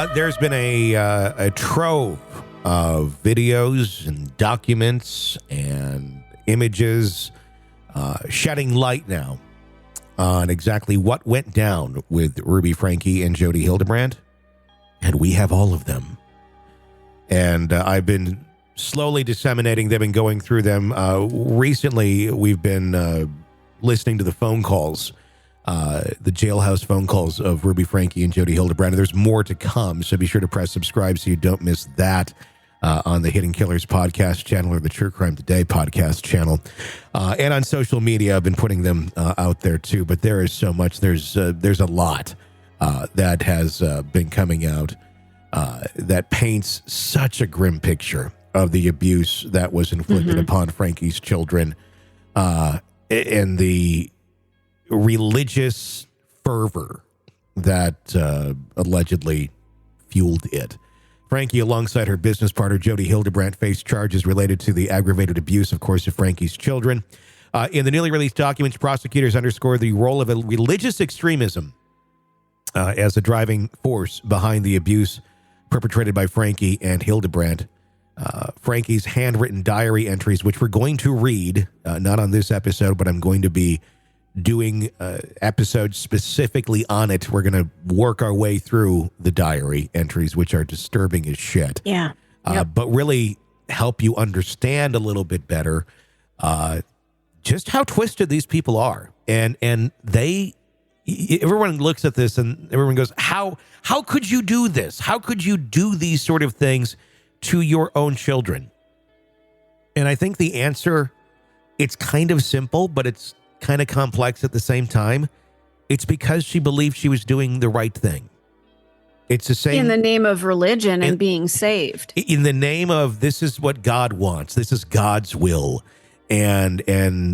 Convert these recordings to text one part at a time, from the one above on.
There's been a trove of videos and documents and images shedding light now on exactly what went down with Ruby Franke and Jodi Hildebrandt. And we have all of them. And I've been slowly disseminating them and going through them. Recently, we've been listening to the phone calls, the jailhouse phone calls of Ruby Franke and Jodi Hildebrandt. There's more to come, so be sure to press subscribe so you don't miss that on the Hidden Killers podcast channel or the True Crime Today podcast channel. And on social media, I've been putting them out there too, but there is so much. There's a lot that has been coming out that paints such a grim picture of the abuse that was inflicted upon Franke's children and the religious fervor that allegedly fueled it. Franke, alongside her business partner, Jodi Hildebrandt, faced charges related to the aggravated abuse, of course, of Franke's children. In the newly released documents, prosecutors underscore the role of religious extremism as a driving force behind the abuse perpetrated by Franke and Hildebrandt. Franke's handwritten diary entries, which we're going to read, not on this episode, but I'm going to be doing episodes specifically on it. We're going to work our way through the diary entries, which are disturbing as shit. Yeah. But really help you understand a little bit better just how twisted these people are. And everyone looks at this and everyone goes, how could you do this? How could you do these sort of things to your own children? And I think the answer, it's kind of simple, but it's kind of complex at the same time. It's because she believed she was doing the right thing. It's the same in the name of religion and being saved. In the name of, this is what God wants. This is God's will. And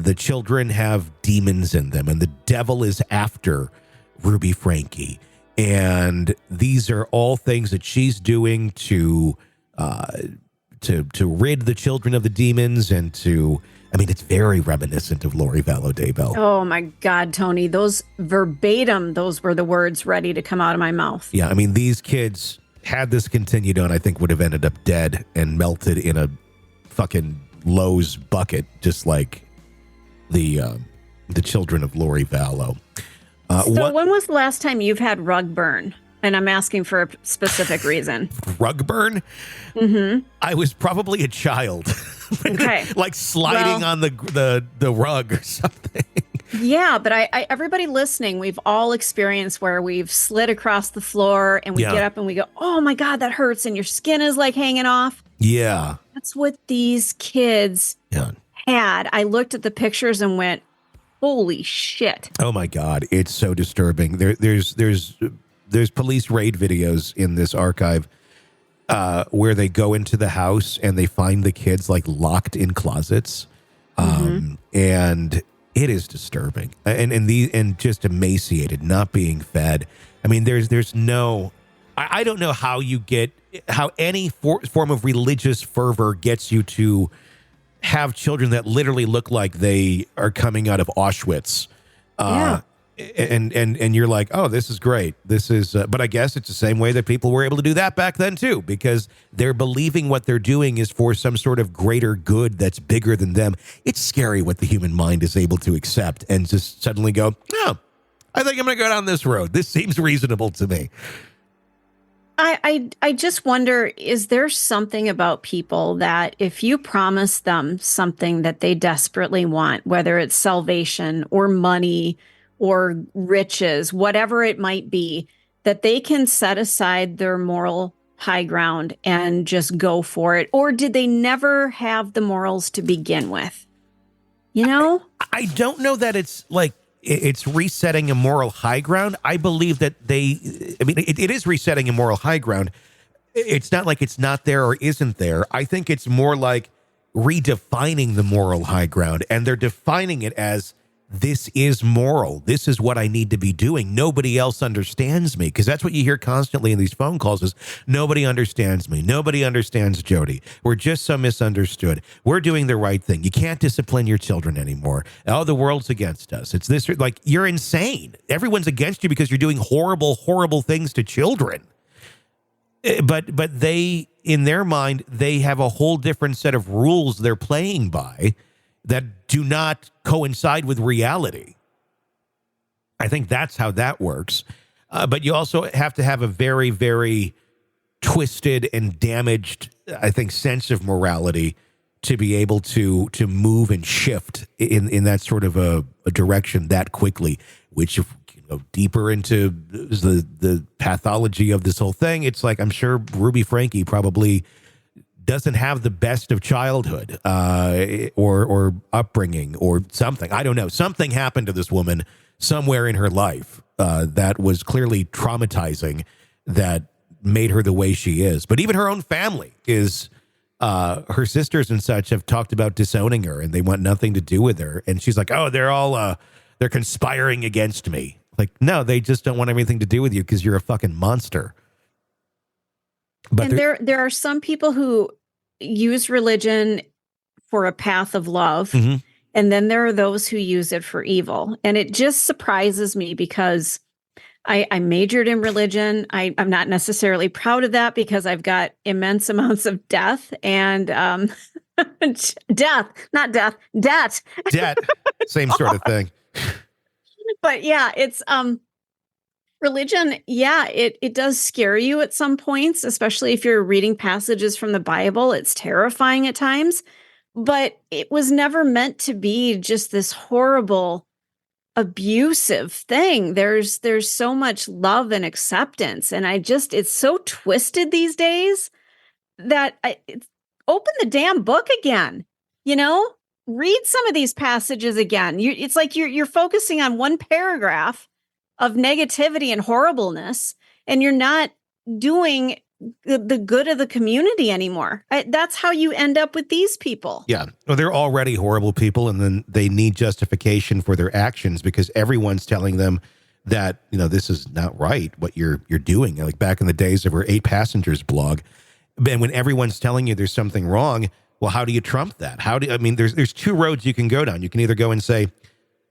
the children have demons in them, and the devil is after Ruby Franke. And these are all things that she's doing to rid the children of the demons and to, I mean, it's very reminiscent of Lori Vallow Daybell. Oh my God, Tony, those verbatim, those were the words ready to come out of my mouth. Yeah, I mean, these kids, had this continued on, I think would have ended up dead and melted in a fucking Lowe's bucket, just like the children of Lori Vallow. When was the last time you've had rug burn? And I'm asking for a specific reason. Rug burn? Mm-hmm. I was probably a child. Okay. Like sliding on the rug or something. Yeah, but I everybody listening, we've all experienced where we've slid across the floor and we get up and we go, oh my God, that hurts. And your skin is like hanging off. Yeah. That's what these kids had. I looked at the pictures and went, holy shit. Oh my God. It's so disturbing. There's police raid videos in this archive where they go into the house and they find the kids like locked in closets. And it is disturbing and just emaciated, not being fed. I mean, there's no, I don't know how any form of religious fervor gets you to have children that literally look like they are coming out of Auschwitz. And you're like, oh, this is great. This is, but I guess it's the same way that people were able to do that back then too, because they're believing what they're doing is for some sort of greater good that's bigger than them. It's scary what the human mind is able to accept and just suddenly go, oh, I think I'm going to go down this road. This seems reasonable to me. I just wonder, is there something about people that if you promise them something that they desperately want, whether it's salvation or money or riches, whatever it might be, that they can set aside their moral high ground and just go for it? Or did they never have the morals to begin with? You know? I don't know that it's like, it's resetting a moral high ground. I believe that it is resetting a moral high ground. It's not like it's not there or isn't there. I think it's more like redefining the moral high ground. And they're defining it as, this is moral. This is what I need to be doing. Nobody else understands me. Because that's what you hear constantly in these phone calls is, nobody understands me. Nobody understands Jodi. We're just so misunderstood. We're doing the right thing. You can't discipline your children anymore. Oh, the world's against us. It's this, like, you're insane. Everyone's against you because you're doing horrible, horrible things to children. But they, in their mind, they have a whole different set of rules they're playing by that do not coincide with reality. I think that's how that works. But you also have to have a very, very twisted and damaged, I think, sense of morality to be able to move and shift in that sort of a direction that quickly, which if you go deeper into the pathology of this whole thing, it's like I'm sure Ruby Franke probably doesn't have the best of childhood or upbringing or something. I don't know. Something happened to this woman somewhere in her life that was clearly traumatizing, that made her the way she is. But even her own family is, her sisters and such have talked about disowning her and they want nothing to do with her. And she's like, oh, they're conspiring against me. Like, no, they just don't want anything to do with you because you're a fucking monster. But and there are some people who use religion for a path of love. Mm-hmm. And then there are those who use it for evil. And it just surprises me because I majored in religion. I'm not necessarily proud of that because I've got immense amounts of death and debt. Same sort of thing. But yeah, it's religion. Yeah, it does scare you at some points, especially if you're reading passages from the Bible. It's terrifying at times, but it was never meant to be just this horrible, abusive thing. There's so much love and acceptance, and it's so twisted these days that open the damn book again. Read some of these passages again. It's like you're focusing on one paragraph of negativity and horribleness, and you're not doing the good of the community anymore. That's how you end up with these people. Yeah. Well, they're already horrible people, and then they need justification for their actions because everyone's telling them that, this is not right, what you're doing. Like back in the days of our 8 Passengers blog, and when everyone's telling you there's something wrong, well, how do you trump that? There's 2 roads you can go down. You can either go and say,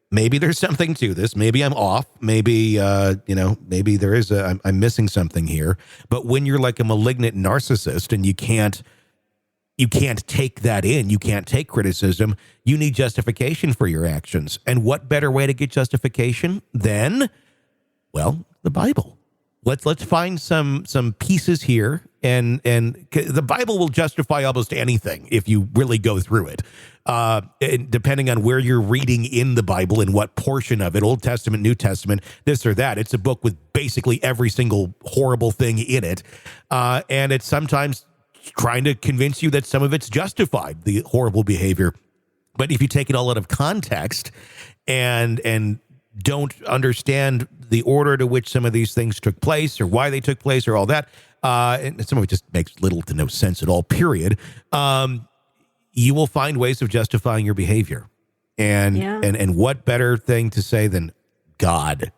maybe there's something to this. Maybe I'm off. Maybe, maybe there is I'm missing something here. But when you're like a malignant narcissist and you can't take that in, you can't take criticism, you need justification for your actions. And what better way to get justification than, well, the Bible. Let's find some pieces here, and the Bible will justify almost anything if you really go through it. And depending on where you're reading in the Bible and what portion of it, Old Testament, New Testament, this or that, it's a book with basically every single horrible thing in it, and it's sometimes trying to convince you that some of it's justified, the horrible behavior. But if you take it all out of context and don't understand the order to which some of these things took place or why they took place or all that, and some of it just makes little to no sense at all, period, you will find ways of justifying your behavior. And what better thing to say than God?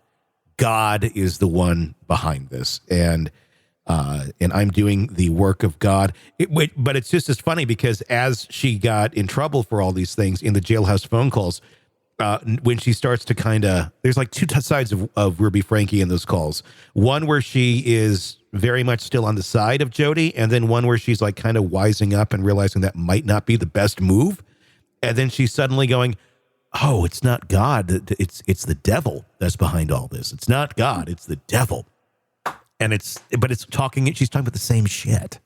God is the one behind this. And I'm doing the work of God. But it's just as funny because as she got in trouble for all these things in the jailhouse phone calls, when she starts to kind of, there's like 2 sides of Ruby Franke in those calls. One where she is very much still on the side of Jodi, and then one where she's like kind of wising up and realizing that might not be the best move. And then she's suddenly going, oh, it's not God. It's the devil that's behind all this. It's not God. It's the devil. And she's talking about the same shit.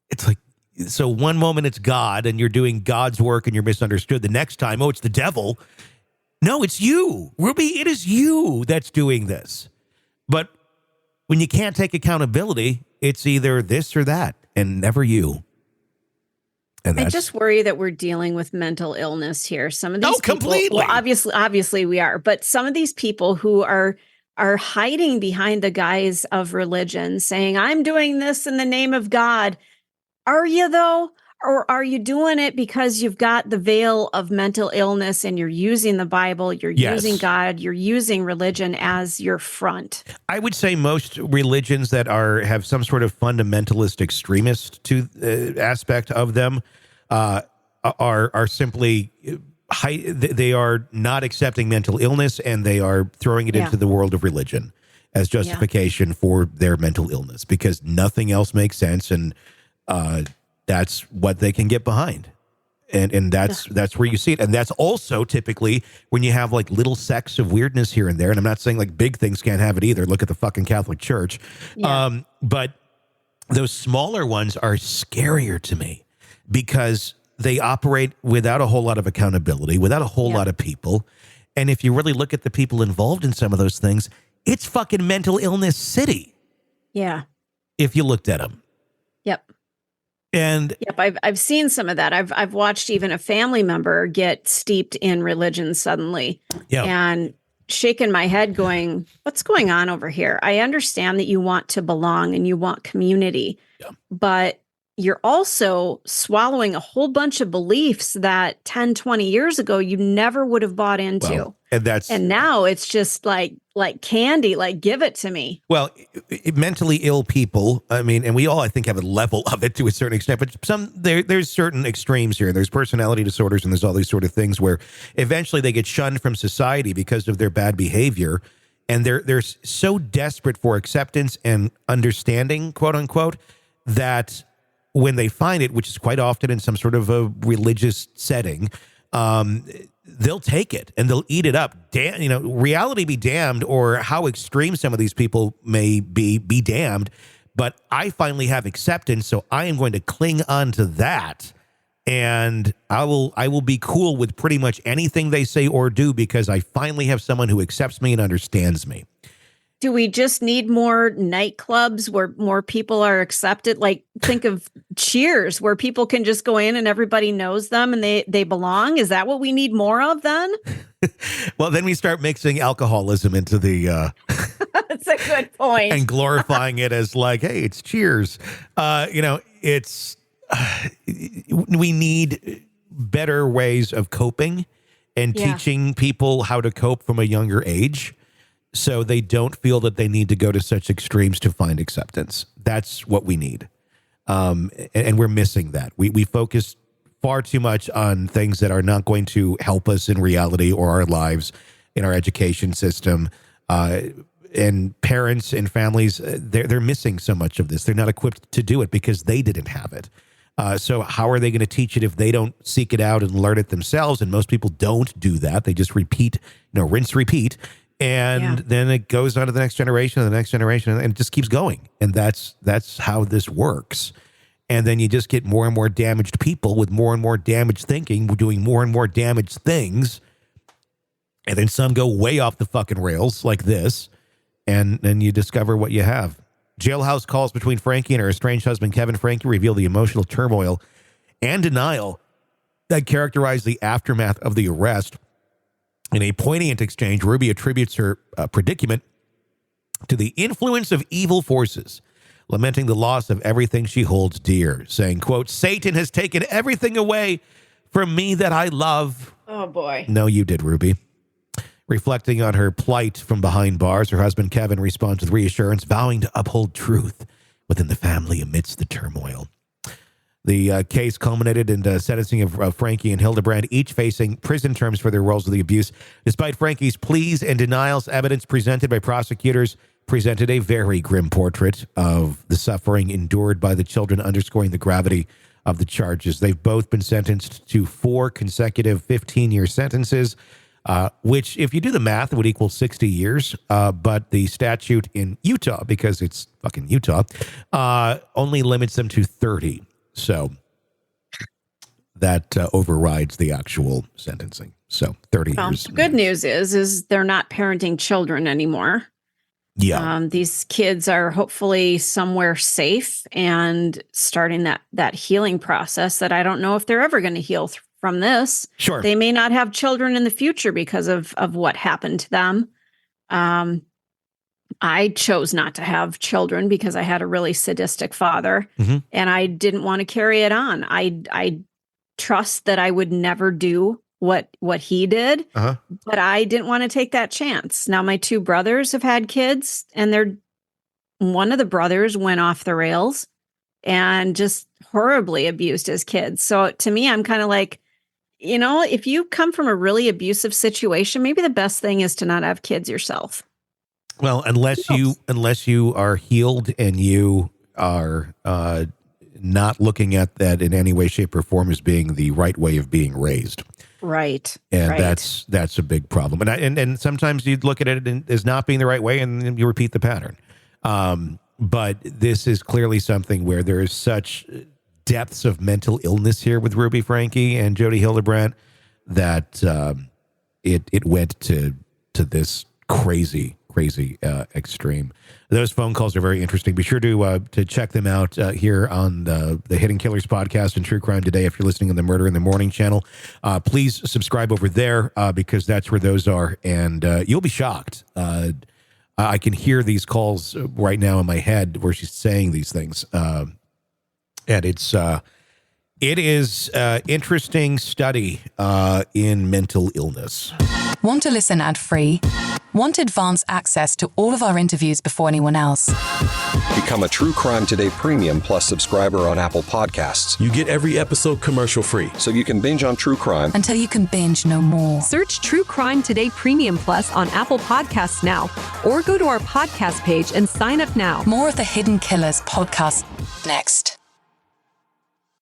It's like, so one moment it's God and you're doing God's work and you're misunderstood. The next time, oh, it's the devil. No, it's you, Ruby. It is you that's doing this. But when you can't take accountability, it's either this or that and never you. And I just worry that we're dealing with mental illness here. Some of these people, completely. Well, obviously we are, but some of these people who are hiding behind the guise of religion, saying, I'm doing this in the name of God. Are you though? Or are you doing it because you've got the veil of mental illness and you're using the Bible, you're using God, you're using religion as your front? I would say most religions that have some sort of fundamentalist extremist aspect of them are simply they are not accepting mental illness and they are throwing it into the world of religion. as justification for their mental illness because nothing else makes sense, and that's what they can get behind. And that's where you see it. And that's also typically when you have like little sects of weirdness here and there. And I'm not saying like big things can't have it either. Look at the fucking Catholic Church. Yeah. But those smaller ones are scarier to me because they operate without a whole lot of accountability, without a whole lot of people. And if you really look at the people involved in some of those things, it's fucking mental illness city. Yeah. If you looked at them. Yep. And I've seen some of that. I've watched even a family member get steeped in religion suddenly. Yeah. And shaking my head going, what's going on over here? I understand that you want to belong and you want community, but you're also swallowing a whole bunch of beliefs that 10, 20 years ago you never would have bought into. Well, and now it's just like candy, like give it to me. Well, mentally ill people, I mean, and we all, I think, have a level of it to a certain extent, but there's certain extremes here. There's personality disorders and there's all these sort of things where eventually they get shunned from society because of their bad behavior. And they're so desperate for acceptance and understanding, quote unquote, that when they find it, which is quite often in some sort of a religious setting, they'll take it and they'll eat it up. Reality be damned, or how extreme some of these people may be damned. But I finally have acceptance, so I am going to cling on to that. And I will be cool with pretty much anything they say or do because I finally have someone who accepts me and understands me. Do we just need more nightclubs where more people are accepted? Like, think of Cheers, where people can just go in and everybody knows them and they belong. Is that what we need more of then? Well, then we start mixing alcoholism into the... That's a good point. And glorifying it as like, hey, it's Cheers. It's... we need better ways of coping and teaching people how to cope from a younger age, so they don't feel that they need to go to such extremes to find acceptance. That's what we need. And we're missing that. We focus far too much on things that are not going to help us in reality or our lives, in our education system. And parents and families, they're missing so much of this. They're not equipped to do it because they didn't have it. So how are they going to teach it if they don't seek it out and learn it themselves? And most people don't do that. They just repeat, rinse, repeat. And then it goes on to the next generation and the next generation, and it just keeps going. And that's how this works. And then you just get more and more damaged people with more and more damaged thinking, doing more and more damaged things. And then some go way off the fucking rails like this. And then you discover what you have. Jailhouse calls between Franke and her estranged husband, Kevin Franke, reveal the emotional turmoil and denial that characterized the aftermath of the arrest. In a poignant exchange, Ruby attributes her predicament to the influence of evil forces, lamenting the loss of everything she holds dear, saying, quote, Satan has taken everything away from me that I love. Oh, boy. No, you did, Ruby. Reflecting on her plight from behind bars, her husband, Kevin, responds with reassurance, vowing to uphold truth within the family amidst the turmoil. The case culminated in the sentencing of Franke and Hildebrandt, each facing prison terms for their roles of the abuse. Despite Franke's pleas and denials, evidence presented by prosecutors presented a very grim portrait of the suffering endured by the children, underscoring the gravity of the charges. They've both been sentenced to 4 consecutive 15-year sentences, which, if you do the math, would equal 60 years. But the statute in Utah, because it's fucking Utah, only limits them to 30. So that overrides the actual sentencing. So 30 years. Good news is they're not parenting children anymore. Yeah. These kids are hopefully somewhere safe and starting that healing process that I don't know if they're ever going to heal from this. Sure. They may not have children in the future because of what happened to them. I chose not to have children because I had a really sadistic father, and I didn't want to carry it on. I trust that I would never do what he did, but I didn't want to take that chance. Now my 2 brothers have had kids, and one of the brothers went off the rails and just horribly abused his kids. So to me, I'm kind of like, if you come from a really abusive situation, maybe the best thing is to not have kids yourself. Well, unless you are healed and you are not looking at that in any way, shape, or form as being the right way of being raised. Right. And right. that's a big problem. And sometimes you look at it as not being the right way, and then you repeat the pattern. But this is clearly something where there is such depths of mental illness here with Ruby Franke and Jodi Hildebrandt that it went to this crazy extreme. Those phone calls are very interesting. Be sure to check them out here on the Hidden Killers podcast and True Crime Today. If you're listening on the Murder in the Morning channel, please subscribe over there because that's where those are, and you'll be shocked. I can hear these calls right now in my head where she's saying these things, and it is interesting study in mental illness. Want to listen ad-free? Want advanced access to all of our interviews before anyone else? Become a True Crime Today Premium Plus subscriber on Apple Podcasts. You get every episode commercial-free. So you can binge on true crime until you can binge no more. Search True Crime Today Premium Plus on Apple Podcasts now, or go to our podcast page and sign up now. More of the Hidden Killers podcast next.